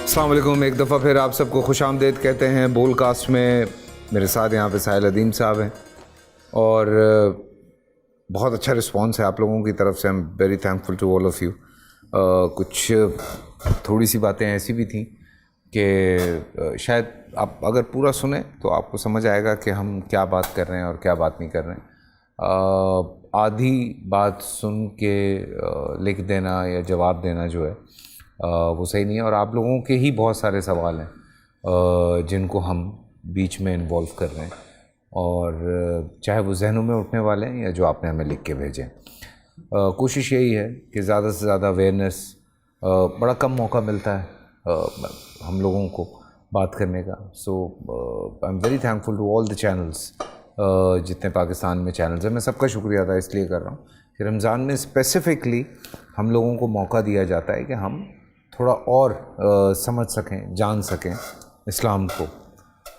السلام علیکم. ایک دفعہ پھر آپ سب کو خوش آمدید کہتے ہیں بول کاسٹ میں. میرے ساتھ یہاں پہ ساحل ادیم صاحب ہیں اور بہت اچھا رسپانس ہے آپ لوگوں کی طرف سے. Am very thankful to all of you. کچھ تھوڑی سی باتیں ایسی بھی تھیں کہ شاید آپ اگر پورا سنیں تو آپ کو سمجھ آئے گا کہ ہم کیا بات کر رہے ہیں اور کیا بات نہیں کر رہے ہیں. آدھی بات سن کے لکھ دینا یا جواب دینا جو ہے وہ صحیح نہیں ہے. اور آپ لوگوں کے ہی بہت سارے سوال ہیں جن کو ہم بیچ میں انوالو کر رہے ہیں، اور چاہے وہ ذہنوں میں اٹھنے والے ہیں یا جو آپ نے ہمیں لکھ کے بھیجیں. کوشش یہی ہے کہ زیادہ سے زیادہ اویئرنیس. بڑا کم موقع ملتا ہے ہم لوگوں کو بات کرنے کا. So I am very thankful to all the channels. جتنے پاکستان میں چینلز ہیں، میں سب کا شکریہ ادا اس لیے کر رہا ہوں کہ رمضان میں اسپیسیفکلی ہم لوگوں کو موقع دیا جاتا ہے کہ ہم تھوڑا اور سمجھ سکیں، جان سکیں اسلام کو،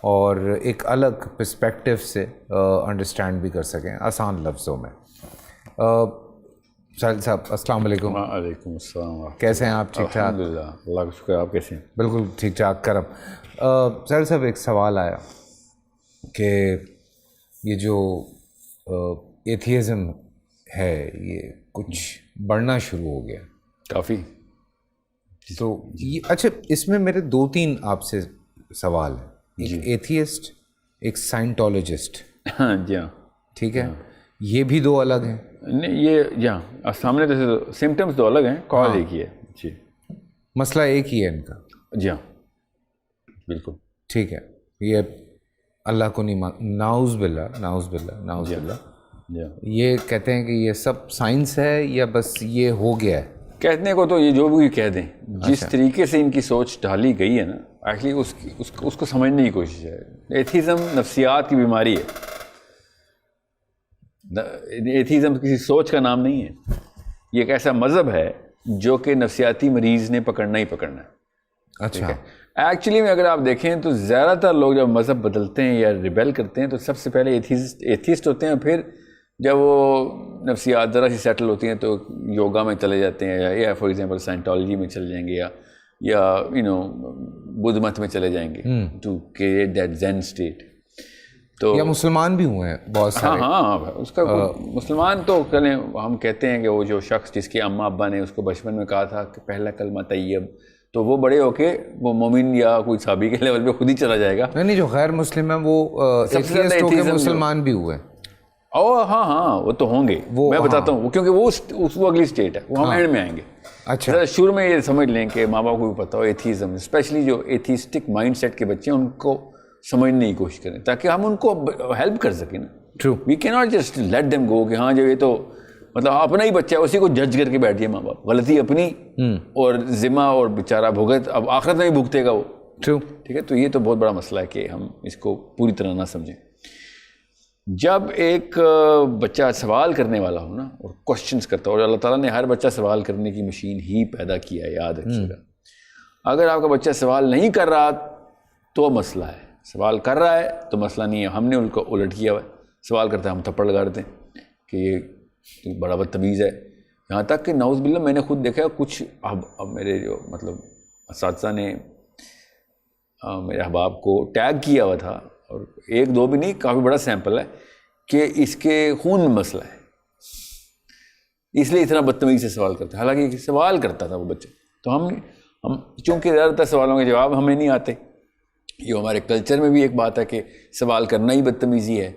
اور ایک الگ پرسپیکٹو سے انڈرسٹینڈ بھی کر سکیں آسان لفظوں میں. ساحل صاحب السلام علیکم. وعلیکم السلام. کیسے ہیں آپ؟ ٹھیک ٹھاک؟ الحمدللہ، اللہ کا شکر. آپ کیسے ہیں؟ بالکل ٹھیک ٹھاک کرم. ساحل صاحب ایک سوال آیا کہ یہ جو ایتھیزم ہے یہ کچھ بڑھنا شروع ہو گیا کافی. تو یہ اچھا، اس میں میرے 2-3 آپ سے سوال ہیں. ایک ایتھیسٹ، ایک سائنٹولوجسٹ. ہاں جی ہاں ٹھیک ہے، یہ بھی 2 الگ ہیں. نہیں، یہ جہاں سامنے تو سمٹمس تو الگ ہیں، کال ایک ہی ہے. جی، مسئلہ ایک ہی ہے ان کا. جی ہاں بالکل ٹھیک ہے. یہ اللہ کو نہیں ناؤز باللہ، ناؤز باللہ، ناؤز باللہ. جی ہاں. یہ کہتے ہیں کہ یہ سب سائنس ہے یا بس یہ ہو گیا ہے؟ کہنے کو تو یہ جو بھی کہہ دیں، جس طریقے سے ان کی سوچ ڈھالی گئی ہے نا، ایکچولی اس کو سمجھنے کی کوشش ہے. ایتھیزم نفسیات کی بیماری ہے. ایتھیزم کسی سوچ کا نام نہیں ہے. یہ ایک ایسا مذہب ہے جو کہ نفسیاتی مریض نے پکڑنا ہی پکڑنا ہے. اچھا. ایکچولی میں اگر آپ دیکھیں تو زیادہ تر لوگ جب مذہب بدلتے ہیں یا ریبیل کرتے ہیں تو سب سے پہلے ایتھیسٹ ہوتے ہیں، پھر جب وہ نفسیات ذرا سی سیٹل ہوتی ہیں تو یوگا میں چلے جاتے ہیں، یا فار ایگزامپل سائنٹالوجی میں چلے جائیں گے، یا بدھ مت میں چلے جائیں گے to create that Zion state. تو یا مسلمان بھی ہوئے ہیں بہت سارے. ہاں اس کا مسلمان تو چلیں، ہم کہتے ہیں کہ وہ جو شخص جس کے اماں ابا نے اس کو بچپن میں کہا تھا کہ پہلا کلمہ طیب، تو وہ بڑے ہو کے وہ مومن یا کوئی صحابی کے لیول پہ خود ہی چلا جائے گا. نہیں، جو غیر مسلم ہیں وہ ایتھیسٹ ہو کے مسلمان بھی ہوئے. ہاں وہ تو ہوں گے. میں بتاتا ہوں، کیونکہ وہ اگلی اسٹیٹ ہے، وہ ہم اینڈ میں آئیں گے. اچھا. شروع میں یہ سمجھ لیں کہ ماں باپ کو بھی پتہ ہو ایتھیزم، اسپیشلی جو ایتھیسٹک مائنڈ سیٹ کے بچے ہیں ان کو سمجھنے کی کوشش کریں تاکہ ہم ان کو ہیلپ کر سکیں نا. ٹرو. وی کی not just let them go کہ ہاں جو یہ تو مطلب اپنا ہی بچہ ہے، اسی کو جج کر کے بیٹھ جائے ماں باپ. غلطی اپنی اور ذمہ اور بیچارہ بھگت اب آخرت میں بھی بھگتے گا وہ. ٹرو. ٹھیک ہے. تو یہ تو بہت بڑا مسئلہ ہے کہ ہم اس کو پوری طرح نہ سمجھیں. جب ایک بچہ سوال کرنے والا ہو نا اور کوشچنس کرتا ہو، اور اللہ تعالیٰ نے ہر بچہ سوال کرنے کی مشین ہی پیدا کیا ہے، یاد رکھیے گا. اگر آپ کا بچہ سوال نہیں کر رہا تو مسئلہ ہے، سوال کر رہا ہے تو مسئلہ نہیں ہے. ہم نے ان کو الٹ کیا ہوا ہے. سوال کرتا ہے ہم تھپڑ لگا دیتے ہیں کہ یہ بڑا بدتمیز ہے. یہاں تک کہ نعوذ باللہ میں نے خود دیکھا ہے کچھ اب میرے جو مطلب اساتذہ نے میرے احباب کو ٹیگ کیا ہوا تھا، اور 1-2 بھی نہیں، کافی بڑا سیمپل ہے، کہ اس کے خون میں مسئلہ ہے، اس لیے اتنا بدتمیزی سے سوال کرتا ہے. حالانکہ سوال کرتا تھا وہ بچہ. تو ہم چونکہ زیادہ تر سوالوں کے جواب ہمیں نہیں آتے، یہ ہمارے کلچر میں بھی ایک بات ہے کہ سوال کرنا ہی بدتمیزی ہے،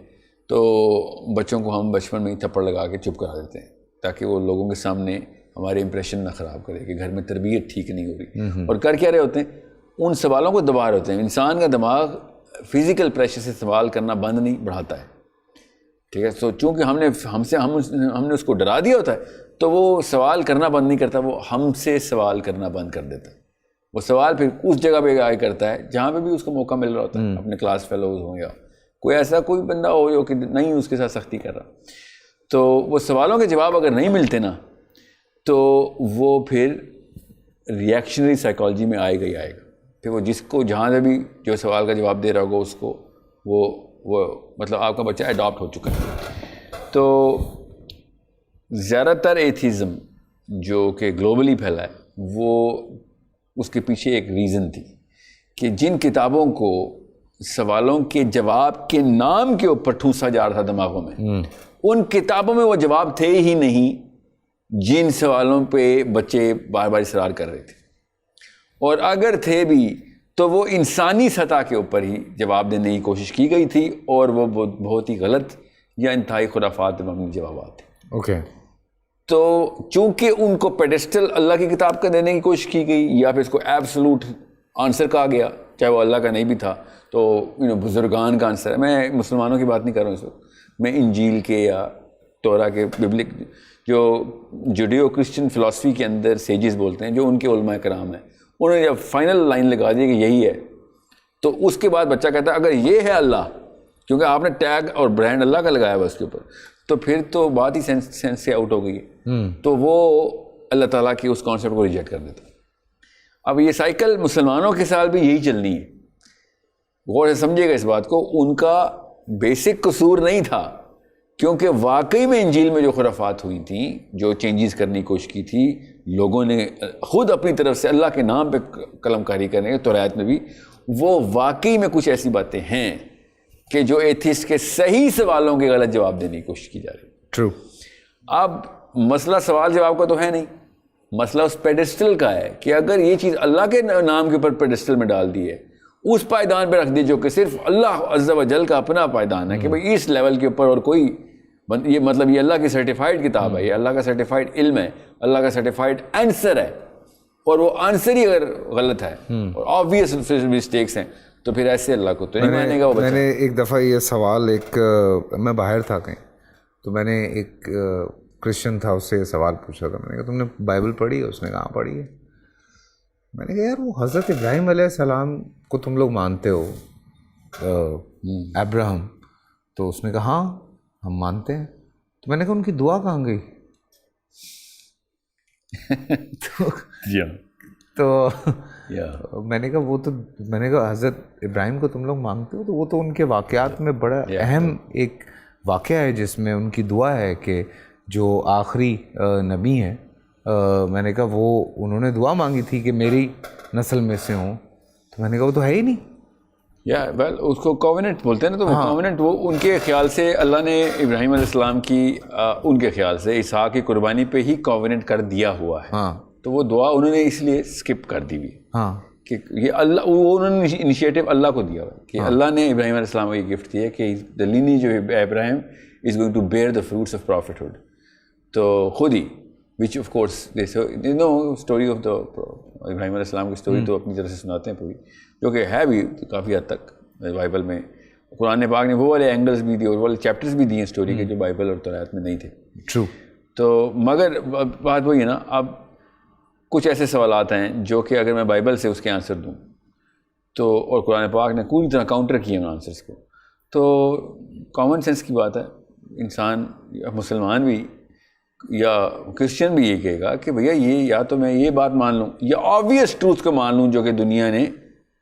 تو بچوں کو ہم بچپن میں ہی تھپڑ لگا کے چپ کرا دیتے ہیں تاکہ وہ لوگوں کے سامنے ہمارے امپریشن نہ خراب کرے کہ گھر میں تربیت ٹھیک نہیں ہو رہی. اور کر کیا رہے ہوتے ہیں؟ ان سوالوں کو دبا رہے ہوتے ہیں. انسان کا دماغ فزیکل پریشر سے سوال کرنا بند نہیں بڑھاتا ہے. ٹھیک ہے. تو چونکہ ہم نے اس کو ڈرا دیا ہوتا ہے تو وہ سوال کرنا بند نہیں کرتا، وہ ہم سے سوال کرنا بند کر دیتا ہے. وہ سوال پھر اس جگہ پہ آئے کرتا ہے جہاں پہ بھی اس کو موقع مل رہا ہوتا ہے، اپنے کلاس فیلوز ہوں یا کوئی ایسا کوئی بندہ ہو جو کہ نہیں اس کے ساتھ سختی کر رہا. تو وہ سوالوں کے جواب اگر نہیں ملتے نا تو وہ پھر ریئیکشنری سائیکالوجی میں آئے گا. پھر وہ جس کو جہاں سے بھی جو سوال کا جواب دے رہا ہوگا اس کو وہ مطلب آپ کا بچہ اڈاپٹ ہو چکا ہے. تو زیادہ تر ایتھیزم جو کہ گلوبلی پھیلا ہے وہ اس کے پیچھے ایک ریزن تھی کہ جن کتابوں کو سوالوں کے جواب کے نام کے اوپر ٹھونسا جا رہا تھا دماغوں میں، ان کتابوں میں وہ جواب تھے ہی نہیں جن سوالوں پہ بچے بار بار اصرار کر رہے تھے، اور اگر تھے بھی تو وہ انسانی سطح کے اوپر ہی جواب دینے کی کوشش کی گئی تھی، اور وہ بہت ہی غلط یا انتہائی خرافات پہ مبنی جوابات تھے۔ اوکے، تو چونکہ ان کو پیڈسٹل اللہ کی کتاب کا دینے کی کوشش کی گئی، یا پھر اس کو ایبسولوٹ آنسر کہا گیا، چاہے وہ اللہ کا نہیں بھی تھا، تو بزرگان کا آنسر ہے۔ میں مسلمانوں کی بات نہیں کر رہا ہوں اس وقت، میں انجیل کے یا تورا کے ببلک جو جوڈیو کرسچن فلاسفی کے اندر سیجز بولتے ہیں، جو ان کے علماء کرام ہیں، انہوں نے جب فائنل لائن لگا دی کہ یہی ہے، تو اس کے بعد بچہ کہتا ہے اگر یہ ہے اللہ، کیونکہ آپ نے ٹیگ اور برانڈ اللہ کا لگایا ہوا اس کے اوپر، تو پھر تو بات ہی سینس سے آؤٹ ہو گئی ہے، تو وہ اللہ تعالیٰ کی اس کانسیپٹ کو ریجیکٹ کر دیتا ہے۔ اب یہ سائیکل مسلمانوں کے ساتھ بھی یہی چلنی ہے، غور سے سمجھے گا اس بات کو، ان کا بیسک قصور نہیں تھا، کیونکہ واقعی میں انجیل میں جو خرافات ہوئی تھیں، جو چینجز کرنے کی کوشش کی تھی، لوگوں نے خود اپنی طرف سے اللہ کے نام پہ قلم کاری کرنے کے، توریت میں بھی وہ واقعی میں کچھ ایسی باتیں ہیں کہ جو ایتھیسٹ کے صحیح سوالوں کے غلط جواب دینے کی کوشش کی جا رہی ہے۔ ٹرو۔ اب مسئلہ سوال جواب کا تو ہے نہیں، مسئلہ اس پیڈسٹل کا ہے کہ اگر یہ چیز اللہ کے نام کے اوپر پیڈسٹل میں ڈال دی ہے، اس پائیدان پہ رکھ دی جو کہ صرف اللہ عز و جل کا اپنا پائیدان ہے کہ بھئی اس لیول کے اوپر اور کوئی، یہ مطلب یہ اللہ کی سرٹیفائڈ کتاب ہے، یہ اللہ کا سرٹیفائڈ علم ہے، اللہ کا سرٹیفائڈ آنسر ہے، اور وہ آنسر ہی اگر غلط ہے اور آبویس مسٹیکس ہیں، تو پھر ایسے اللہ کو تو نہیں مانے گا وہ بچہ۔ میں نے ایک دفعہ یہ سوال، میں باہر تھا کہیں، تو میں نے ایک کرسچن تھا، اس سے یہ سوال پوچھا تھا، میں نے کہا تم نے بائبل پڑھی ہے؟ اس نے کہا پڑھی ہے۔ میں نے کہا یار وہ حضرت ابراہیم علیہ السلام کو تم لوگ مانتے ہو، ابراہم، تو اس نے کہا ہاں ہم مانتے ہیں۔ تو میں نے کہا ان کی دعا کہاں گئی؟ تو میں نے کہا وہ تو، میں نے کہا حضرت ابراہیم کو تم لوگ مانگتے ہو، تو وہ تو ان کے واقعات میں بڑا اہم ایک واقعہ ہے جس میں ان کی دعا ہے کہ جو آخری نبی ہیں، میں نے کہا وہ انہوں نے دعا مانگی تھی کہ میری نسل میں سے ہوں، تو میں نے کہا وہ تو ہے ہی نہیں۔ یا ویل اس کو کووننٹ بولتے ہیں نا، تو وہ کووننٹ وہ ان کے خیال سے اللہ نے ابراہیم علیہ السلام کی ان کے خیال سے اسحاق کی قربانی پہ ہی کووننٹ کر دیا ہوا ہے، ہاں، تو وہ دعا انہوں نے اس لیے سکپ کر دی ہوئی، ہاں، کہ یہ اللہ، وہ انہوں نے انیشیٹو اللہ کو دیا ہوا ہے کہ اللہ نے ابراہیم علیہ السلام کو یہ گفٹ دیا کہ the lineage of Abraham is going to bear the fruits of prophethood۔ تو خود ہی which of course they know story of the ابراہیم علیہ السلام کی اسٹوری تو اپنی طرح سے سناتے ہیں پوری، جو کہ ہے بھی کافی حد تک بائبل میں، قرآن پاک نے وہ والے اینگلز بھی دیے اور وہ والے چیپٹرز بھی دیے ہیں اسٹوری کے جو بائبل اور توریت میں نہیں تھے۔ ٹرو۔ تو مگر بات وہی ہے نا، اب کچھ ایسے سوالات ہیں جو کہ اگر میں بائبل سے اس کے آنسر دوں تو، اور قرآن پاک نے پوری طرح کاؤنٹر کیے ان آنسرس کو، تو کامن سینس کی بات ہے، انسان یا مسلمان بھی یا کرسچن بھی یہ کہے گا کہ بھیا یہ یا تو میں یہ بات مان لوں یا آبویس ٹروتھ کو مان لوں جو کہ دنیا نے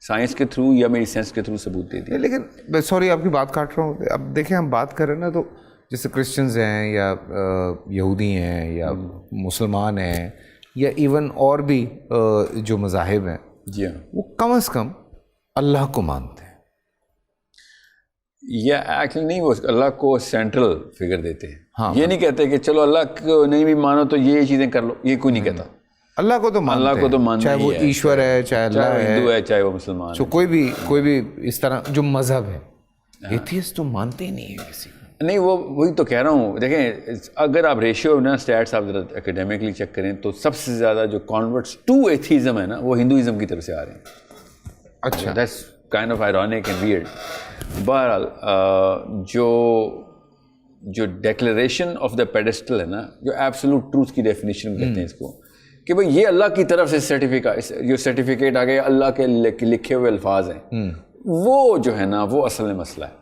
سائنس کے تھرو یا میری سینس کے تھرو ثبوت دے دیا۔ لیکن سوری آپ کی بات کاٹ رہا ہوں، اب دیکھیں ہم بات کر رہے ہیں نا، تو جیسے کرسچنز ہیں یا یہودی ہیں یا مسلمان ہیں یا ایون اور بھی جو مذاہب ہیں، جی ہاں، وہ کم از کم اللہ کو مانتے ہیں، یا ایکچولی نہیں، وہ اللہ کو سینٹرل فگر دیتے ہیں، یہ نہیں کہتے کہ چلو اللہ کو نہیں بھی مانو تو یہ چیزیں کر لو، یہ کوئی نہیں کہتا، اللہ کو تو مانتے ہیں، اللہ کو تو ماننا، چاہے وہ ایشور ہے، چاہے اللہ ہے، ہندو ہے، چاہے وہ مسلمان ہے، کوئی بھی اس طرح جو مذہب ہے، ایتھیسٹ تو مانتے ہی نہیں ہے کسی کو۔ نہیں، وہی تو کہہ رہا ہوں، دیکھیں اگر آپ ریشیو نا اسٹیٹس آپ ذرا اکیڈیمکلی چیک کریں تو سب سے زیادہ جو کانورٹس ٹو ایتھیزم ہے نا وہ ہندوازم کی طرف سے آ رہے ہیں۔ اچھا، that's kind of ironic and weird. بہرحال جو ڈیکلیریشن آف دا پیڈسٹل ہے نا، جو ایبسولوٹ ٹروتھ کی ڈیفینیشن کہتے ہیں اس کو، کہ بھئی یہ اللہ کی طرف سے جو سرٹیفکیٹ آ گیا، اللہ کے لکھے ہوئے الفاظ ہیں، وہ جو ہے نا وہ اصل میں مسئلہ ہے۔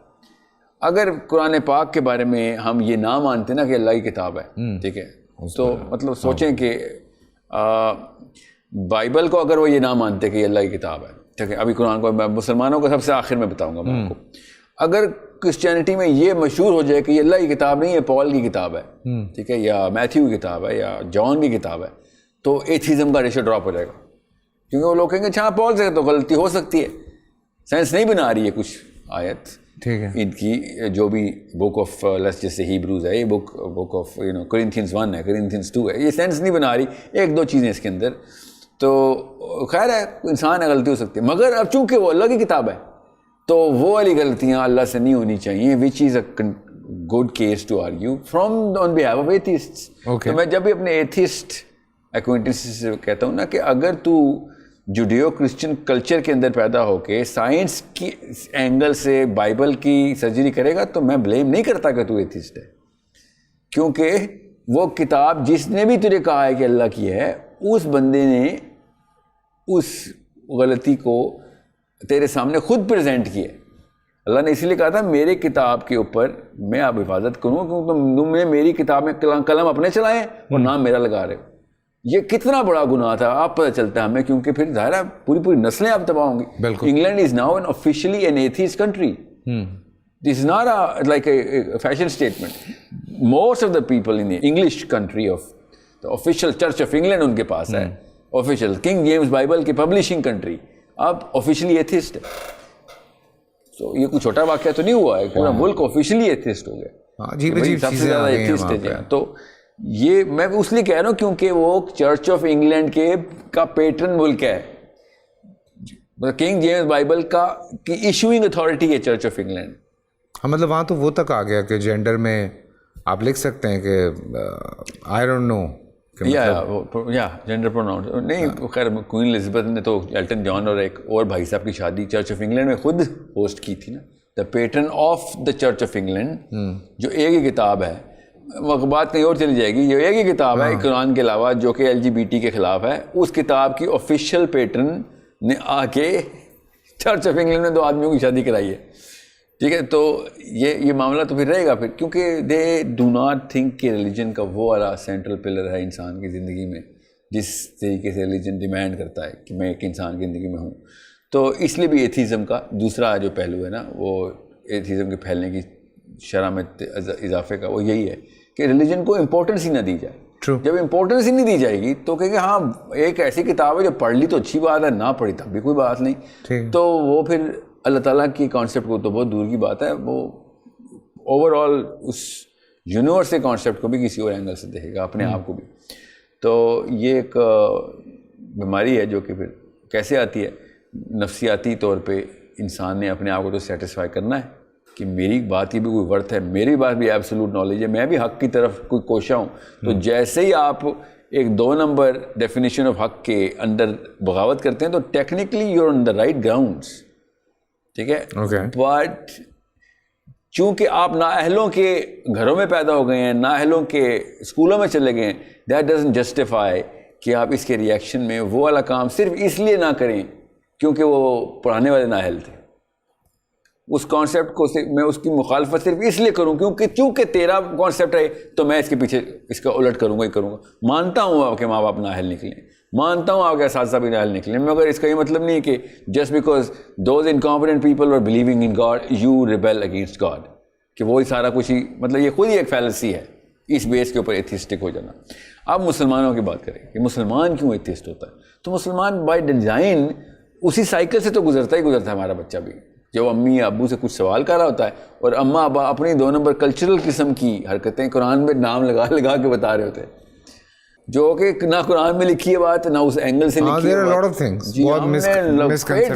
اگر قرآن پاک کے بارے میں ہم یہ نہ مانتے نا کہ اللہ کی کتاب ہے، ٹھیک ہے، تو مطلب سوچیں کہ بائبل کو اگر وہ یہ نہ مانتے کہ یہ اللہ کی کتاب ہے، ٹھیک ہے، ابھی قرآن کو میں مسلمانوں کو سب سے آخر میں بتاؤں گا میں آپ کو، اگر کرسچینٹی میں یہ مشہور ہو جائے کہ یہ اللہ کی کتاب نہیں ہے، پال کی کتاب ہے، ٹھیک ہے، یا میتھیو کی کتاب ہے یا جان کی کتاب ہے، تو ایتھیزم کا ریشو ڈراپ ہو جائے گا، کیونکہ وہ لوگ کہیں گے اچھا پڑھ سکتے تو غلطی ہو سکتی ہے. سائنس نہیں بنا رہی ہے کچھ آیت, ٹھیک ہے, ان کی جو بھی بک آف جیسے ہیبروز ہے, یہ بک آف کرنتھینز 1 ہے, کرنتھینز 2 ہے, یہ سائنس نہیں بنا رہی, ایک دو چیزیں اس کے اندر. تو خیر ہے, انسان ہے, غلطی ہو سکتی ہے, مگر اب چونکہ وہ اللہ کی کتاب ہے تو وہ والی غلطیاں اللہ سے نہیں ہونی چاہیے, which is a good case to argue from on behalf of atheists. تو میں جب بھی اپنے ایتھیسٹ ایکوینٹنس سے کہتا ہوں نا کہ اگر تو جوڈیو کرسچن کلچر کے اندر پیدا ہو کے سائنس کی اینگل سے بائبل کی سرجری کرے گا تو میں بلیم نہیں کرتا کہ تو ایتھیسٹ ہے, کیونکہ وہ کتاب جس نے بھی تجھے کہا ہے کہ اللہ کی ہے, اس بندے نے اس غلطی کو تیرے سامنے خود پریزنٹ کیا. اللہ نے اسی لیے کہا تھا میرے کتاب کے اوپر میں آپ حفاظت کروں کیونکہ تم نے میری کتاب میں قلم اپنے چلائے اور نام میرا لگا رہے ہو. یہ کتنا بڑا گناہ تھا آپ پتہ چلتا ہے ہمیں, کیونکہ پھر ظاہر ہے پوری نسلیں آپ تباہ ہوں گی. England is now officially an atheist country. This is not like a fashion statement. Most of the people in English country of the official church of England ان کے پاس ہے, آفیشیل کنگ جیمز بائبل کی publishing country, اب officially atheist ہے. تو یہ کوئی چھوٹا واقعہ تو نہیں ہوا ہے, پورا ملک آفیشلی ایتھیسٹ ہو گیا. سب سے زیادہ ایتھیسٹ ہے. تو یہ میں اس لیے کہہ رہا ہوں کیونکہ وہ چرچ آف انگلینڈ کا پیٹرن ملک ہے. کنگ جیمز بائبل کی ایشوئنگ اتھارٹی ہے چرچ آف انگلینڈ. ہاں مطلب وہاں تو وہ تک آ گیا کہ جینڈر میں آپ لکھ سکتے ہیں کہ آئی ڈونٹ نو یا جینڈر پروناؤن نہیں. خیر کوئین الزبتھ نے تو ایلٹن جان اور ایک اور بھائی صاحب کی شادی چرچ آف انگلینڈ میں خود ہوسٹ کی تھی نا. The pattern of the church of England جو ایک ہی کتاب ہے, بات کہیں اور چلی جائے گی, یہ ایک ہی کتاب ہے قرآن کے علاوہ جو کہ LGBT کے خلاف ہے, اس کتاب کی آفیشیل پیٹرن نے آ کے چرچ آف انگلینڈ میں 2 آدمیوں کی شادی کرائی ہے. ٹھیک ہے, تو یہ معاملہ تو پھر رہے گا پھر, کیونکہ دے ڈو ناٹ تھنک کہ ریلیجن کا وہ والا سینٹرل پلر ہے انسان کی زندگی میں جس طریقے سے ریلیجن ڈیمانڈ کرتا ہے کہ میں ایک انسان کی زندگی میں ہوں. تو اس لیے بھی ایتھیزم کا دوسرا جو پہلو ہے نا, وہ ایتھیزم کے پھیلنے کی شرح میں اضافے کا وہ یہی ہے کہ ریلیجن کو امپورٹنس ہی نہ دی جائے. جب امپورٹنس ہی نہیں دی جائے گی تو کہیں گے ہاں ایک ایسی کتاب ہے جو پڑھ لی تو اچھی بات ہے, نہ پڑھی تب بھی کوئی بات نہیں. تو وہ پھر اللہ تعالیٰ کی کانسیپٹ کو تو بہت دور کی بات ہے, وہ اوور آل اس یونیورس کے کانسیپٹ کو بھی کسی اور اینگل سے دیکھے گا, اپنے آپ کو بھی. تو یہ ایک بیماری ہے جو کہ پھر کیسے آتی ہے, نفسیاتی طور پہ انسان نے اپنے آپ کو تو سیٹسفائی کرنا ہے کہ میری بات کی بھی کوئی ورتھ ہے, میری بات بھی ایبسولوٹ نالج ہے, میں بھی حق کی طرف کوئی کوشاں ہوں. تو جیسے ہی آپ ایک 2 نمبر ڈیفینیشن آف حق کے اندر بغاوت کرتے ہیں تو technically you are on the right grounds. ٹھیک ہے, بٹ چونکہ آپ نااہلوں کے گھروں میں پیدا ہو گئے ہیں, نااہلوں کے اسکولوں میں چلے گئے ہیں, دیٹ ڈزنٹ جسٹیفائی کہ آپ اس کے ریئیکشن میں وہ والا کام صرف اس لیے نہ کریں کیونکہ وہ پڑھانے والے نااہل تھے. اس کانسیپٹ کو میں اس کی مخالفت صرف اس لیے کروں چونکہ تیرا کانسیپٹ ہے تو میں اس کے پیچھے اس کا الٹ کروں گا ہی کروں گا. مانتا ہوں آپ کے ماں باپ نااہل نکلیں, مانتا ہوں آپ کے اساتذہ بھی نااہل نکلیں, مگر اس کا یہ مطلب نہیں کہ just because those incompetent people are believing in God you rebel against God, کہ وہی سارا کچھ ہی مطلب یہ خود ہی ایک فیلسی ہے اس بیس کے اوپر ایتھیسٹک ہو جانا. اب مسلمانوں کی بات کریں کہ مسلمان کیوں ایتھیسٹ ہوتا ہے, تو مسلمان بائی ڈیزائن اسی سائیکل سے تو گزرتا ہے ہمارا بچہ بھی. جب امی ابو سے کچھ سوال کر رہا ہوتا ہے اور اماں ابا اپنی 2 نمبر کلچرل قسم کی حرکتیں قرآن میں نام لگا کے بتا رہے ہوتے ہیں, جو کہ نہ قرآن میں لکھی ہے بات نہ اس اینگل سے لکھی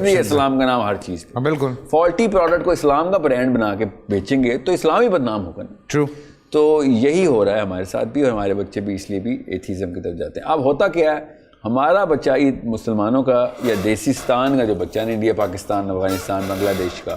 ہے. اسلام کا نام ہر چیز پہ, بالکل فالٹی پروڈکٹ کو اسلام کا برانڈ بنا کے بیچیں گے تو اسلام ہی بدنام ہوگا. ٹرو. تو یہی ہو رہا ہے ہمارے ساتھ بھی, اور ہمارے بچے بھی اس لیے بھی ایتھیزم کی طرف جاتے ہیں. اب ہوتا کیا ہے, ہمارا بچہ مسلمانوں کا یا دیسیستان کا جو بچہ ہے, انڈیا پاکستان افغانستان بنگلہ دیش کا,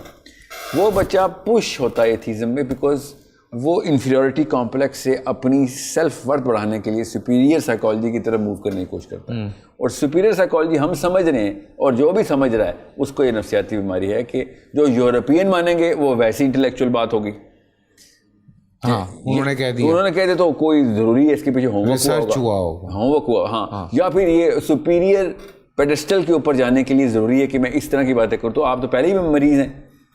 وہ بچہ پش ہوتا ہے ایتھیزم میں بیکاز وہ انفیریورٹی کمپلیکس سے اپنی سیلف ورتھ بڑھانے کے لیے سپیریئر سائیکالوجی کی طرف موو کرنے کی کوشش کرتا ہے. اور سپیریئر سائیکالوجی ہم سمجھ رہے ہیں, اور جو بھی سمجھ رہا ہے اس کو یہ نفسیاتی بیماری ہے کہ جو یورپین مانیں گے وہ ویسی انٹلیکچوئل بات ہوگی. انہوں نے کہہ دیا تو کوئی ضروری ہے اس کے پیچھے ہوم ورک ہوا, ہاں, یا پھر یہ سپیریئر پیڈسٹل کے اوپر جانے کے لیے ضروری ہے کہ میں اس طرح کی باتیں کروں. تو آپ تو pہلے ہی مریض ہیں,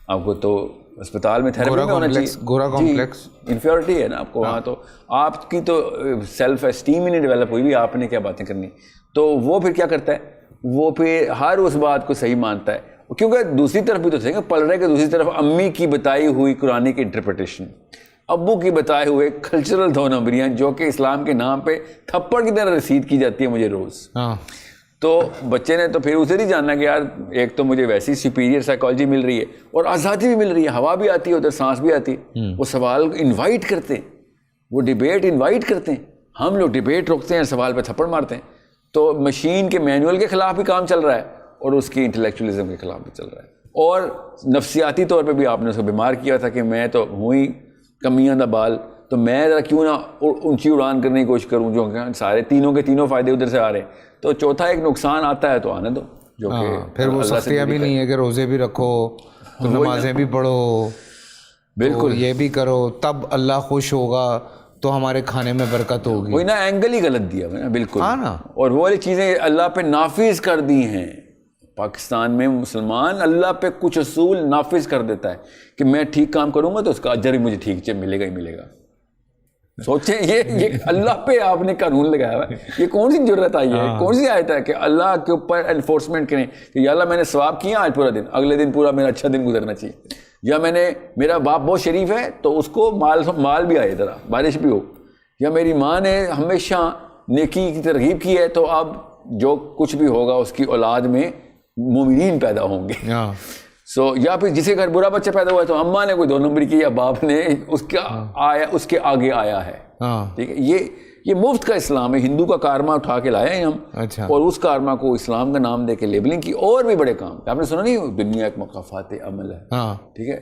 آپ کو تو اسپتال میں تھیراپی میں ہونا چاہیے. گورا کمپلیکس انفیریورٹی ہے نا آپ کو وہاں, تو آپ کی تو سیلف اسٹیم ہی نہیں ڈیولپ ہوئی بھی, آپ نے کیا باتیں کرنی. تو وہ پھر کیا کرتا ہے, وہ پھر ہر اس بات کو صحیح مانتا ہے, کیونکہ دوسری طرف بھی تو تھے پڑھ رہے کہ دوسری طرف امی کی بتائی ہوئی قرآنی کی انٹرپریٹیشن, ابو کی بتائے ہوئے کلچرل 2 نمبریاں جو کہ اسلام کے نام پہ تھپڑ کی طرح رسید کی جاتی ہے مجھے روز. تو بچے نے تو پھر اسے نہیں جاننا کہ یار ایک تو مجھے ویسی سپیریئر سائیکالوجی مل رہی ہے اور آزادی بھی مل رہی ہے, ہوا بھی آتی ہے ادھر, سانس بھی آتی ہے. وہ سوال انوائٹ کرتے ہیں, وہ ڈیبیٹ انوائٹ کرتے ہیں, ہم لوگ ڈیبیٹ روکتے ہیں, سوال پہ تھپڑ مارتے ہیں. تو مشین کے مینول کے خلاف بھی کام چل رہا ہے اور اس کی انٹلیکچولیزم کے خلاف بھی چل رہا ہے. اور نفسیاتی طور پہ بھی آپ نے اس کو بیمار کیا تھا کہ میں تو ہوں ہی کمیاں دا بال, تو میں ذرا کیوں نہ اونچی اڑان کرنے کی کوشش کروں, جو کہ سارے تینوں کے تینوں فائدے ادھر سے آ رہے ہیں. تو چوتھا ایک نقصان آتا ہے تو آنے دو, جو کہ پھر وہ سختیاں بھی نہیں ہے کہ روزے بھی رکھو تو نمازیں بھی پڑھو, بالکل یہ بھی کرو, تب اللہ خوش ہوگا تو ہمارے کھانے میں برکت ہوگی. وہی نا اینگل ہی غلط دیا میں نا, بالکل. اور وہ والی چیزیں اللہ پہ نافذ کر دی ہیں. پاکستان میں مسلمان اللہ پہ کچھ اصول نافذ کر دیتا ہے کہ میں ٹھیک کام کروں گا تو اس کا اجر بھی مجھے ٹھیک ملے گا ہی ملے گا. سوچیں یہ اللہ پہ آپ نے قانون لگایا ہوا ہے, یہ کون سی جرت آئی ہے, کون سی آیت ہے کہ اللہ کے اوپر انفورسمنٹ کریں کہ یا اللہ میں نے ثواب کیا آج پورا دن, اگلے دن پورا میرا اچھا دن گزرنا چاہیے, یا میرا باپ بہت شریف ہے تو اس کو مال بھی آئے, ذرا بارش بھی ہو, یا میری ماں نے ہمیشہ نیکی کی ترغیب کی ہے تو اب جو کچھ بھی ہوگا اس کی اولاد میں مومنین پیدا ہوں گے. یا پھر جسے گھر برا بچہ پیدا ہوا ہے تو اماں نے کوئی 2 نمبر کی یا باپ نے اس کے آگے آیا ہے. ٹھیک ہے, یہ مفت کا اسلام ہے, ہندو کا کارما اٹھا کے لائے ہیں ہم, اور اس کارما کو اسلام کا نام دے کے لیبلنگ کی. اور بھی بڑے کام آپ نے سنا نہیں, دنیا ایک مقافات عمل ہے. ٹھیک ہے,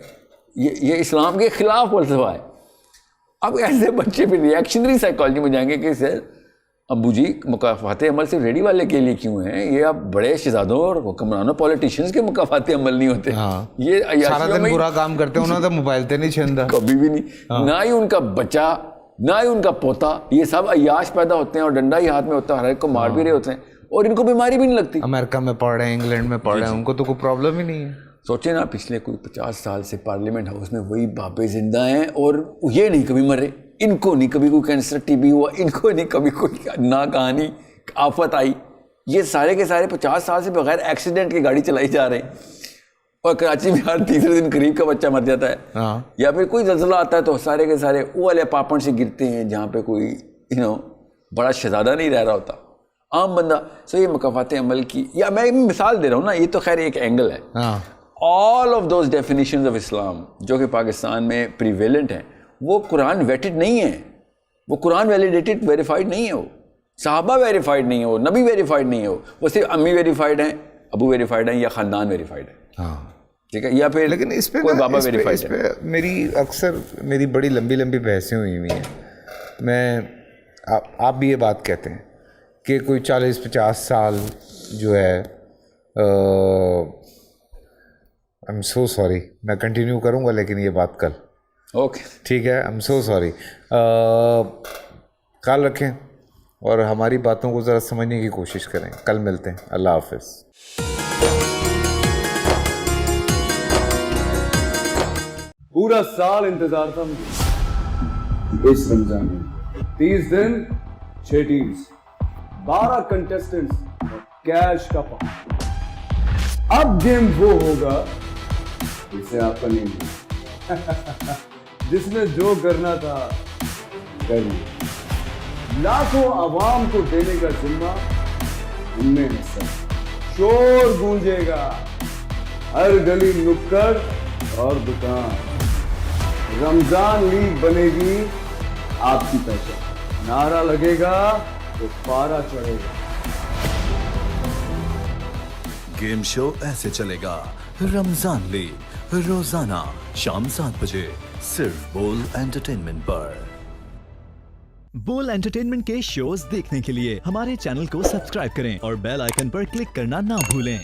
یہ اسلام کے خلاف فلسفہ ہے. اب ایسے بچے پھر ریئیکشنری سائیکالوجی میں جائیں گے کہ سر ابو جی مقافات عمل صرف ریڈی والے کے لیے کیوں ہیں, یہ اب بڑے شہزادوں اور حکمرانوں پولیٹیشینز کے مقافات عمل نہیں ہوتے. یہ سارا دن برا کام کرتے ہیں, انہوں نے موبائل تے نہیں چھیندا کبھی بھی نہیں, نہ ہی ان کا بچہ نہ ہی ان کا پوتا, یہ سب عیاش پیدا ہوتے ہیں اور ڈنڈا ہی ہاتھ میں ہوتا ہے, ہر ایک کو مار بھی رہے ہوتے ہیں اور ان کو بیماری بھی نہیں لگتی. امریکہ میں پڑھ رہے ہیں, انگلینڈ میں پڑھ رہے ہیں, ان کو تو کوئی پرابلم ہی نہیں ہے. سوچیں نا, پچھلے کوئی 50 سال سے پارلیمنٹ ہاؤس میں وہی بابے زندہ ہیں اور یہ نہیں کبھی مرے, ان کو نہیں کبھی کوئی کینسر ٹی بی ہوا, ان کو نہیں کبھی کوئی نہ کہانی آفت آئی. یہ سارے کے سارے 50 سال سے بغیر ایکسیڈنٹ کی گاڑی چلائی جا رہے ہیں, اور کراچی میں ہر تیسرے دن قریب کا بچہ مر جاتا ہے. یا پھر کوئی زلزلہ آتا ہے تو سارے کے سارے وہ والے اپارٹمنٹ سے گرتے ہیں جہاں پہ کوئی بڑا شہزادہ نہیں رہ رہا ہوتا, عام بندہ. سو یہ مقافات عمل کی, یا میں مثال دے رہا ہوں نا, یہ تو خیر ایک اینگل ہے. All of those definitions of Islam جو کہ پاکستان میں پریویلنٹ ہیں, وہ قرآن ویٹڈ نہیں ہے, وہ قرآن ویلیڈیٹڈ ویریفائڈ نہیں ہے, وہ صحابہ ویریفائڈ نہیں ہے, وہ نبی ویریفائڈ نہیں ہے, وہ صرف امی ویریفائڈ ہیں, ابو ویریفائڈ ہیں, یا خاندان ویریفائڈ ہے. ٹھیک ہے, یا پھر لیکن اس پہ بابا ویریفائڈ ہے. میری بڑی لمبی بحثیں ہوئی ہوئی ہیں. میں آپ بھی یہ بات کہتے ہیں کہ کوئی 40-50 سال جو ہے, آئی ایم سو سوری, میں کنٹینیو کروں گا لیکن یہ بات کل. اوکے ٹھیک ہے, آئی ایم سو سوری. خیال رکھیں اور ہماری باتوں کو ذرا سمجھنے کی کوشش کریں. کل ملتے ہیں, اللہ حافظ. پورا سال انتظار تھا مجھے اس رمضان میں. 30 دن 6 ٹیمز, 12 کنٹیسٹنٹس, کیش کا پاؤں. اب گیم وہ ہوگا جسے آپ کا نہیں ہے, جس نے جو کرنا تھا کر لیا. لاکھوں عوام کو دینے کا ذمہ ہم نے ہے. شور گونجے گا ہر گلی نکڑ اور دکان. رمضان لیگ بنے گی آپ کی پہچان. نعرہ لگے گا تو پارا چڑھے گا. گیم شو ایسے چلے گا. رمضان لیگ روزانہ شام 7 بجے صرف بول انٹرٹینمنٹ پر. بول انٹرٹینمنٹ کے شوز دیکھنے کے لیے ہمارے چینل کو سبسکرائب کریں اور بیل آئیکن پر کلک کرنا نہ بھولیں.